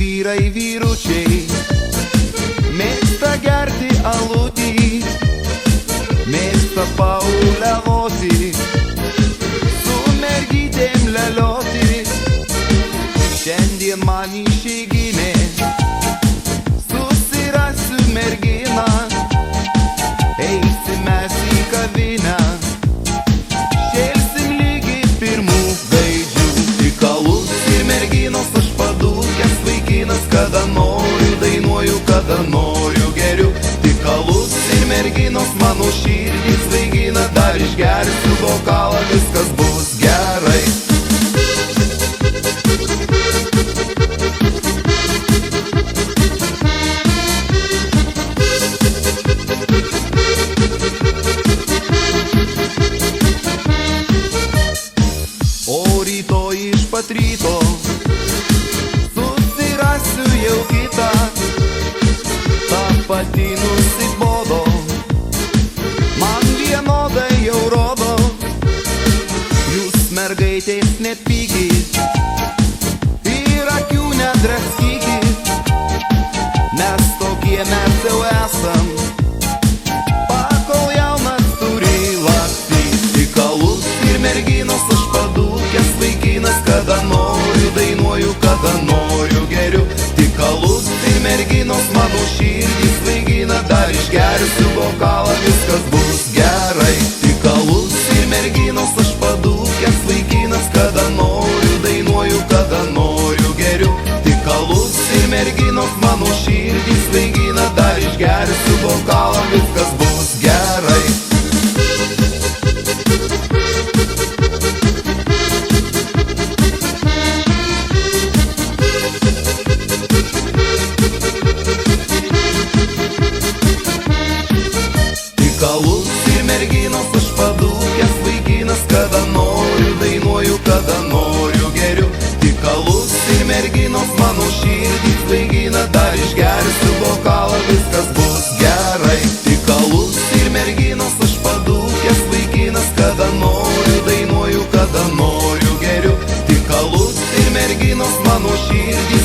Vyrai, vyručiai mėgsta gerti alutį, mėgsta pauliavoti, su mergytėm lelioti. Šiandien man išeiginė, susirasiu merginą, eisim mes į kavinę, šėlsim lygiai pirmų gaidžių. Tik alus ir merginos, aš padūkęs vaikinas, kada noriu dainuoju, kada noriu geriu. Tik alus ir merginos, mano širdis vaigina, dar išgersiu bokalą, viskas bus gerai. O rytoj iš pat ryto susirasiu jau kitą, ta pati nusibodo, man vienodai jau rodo. Jūs mergaitės nepykit ir akių nedraskykit, nes tokie mes jau esam, pakol jaunas turi lakstyt. Tik alus ir merginos, aš padūkęs vaikinas, kada noriu dainuoju, kada noriu geriu. Tik alus ir merginos, mano širdis vaigina, dar išgersiu bokalą, viskas bus gerai. Tik alus ir merginos, aš padūkęs vaikinas, kada noriu dainuoju, kada noriu geriu. Tik alus ir merginos, mano širdis vaigina, dar išgersiu bokalą, viskas bus gerai. Tik alus ir merginos, aš padūkęs vaikinas, kada noriu dainuoju, kada noriu geriu. Tik alus ir merginos, mano širdis vaigina, dar išgersiu bokalą, viskas bus gerai. Tik alus ir merginos, aš padūkęs vaikinas, kada noriu dainuoju, kada noriu geriu. Tik alus ir merginos, mano širdis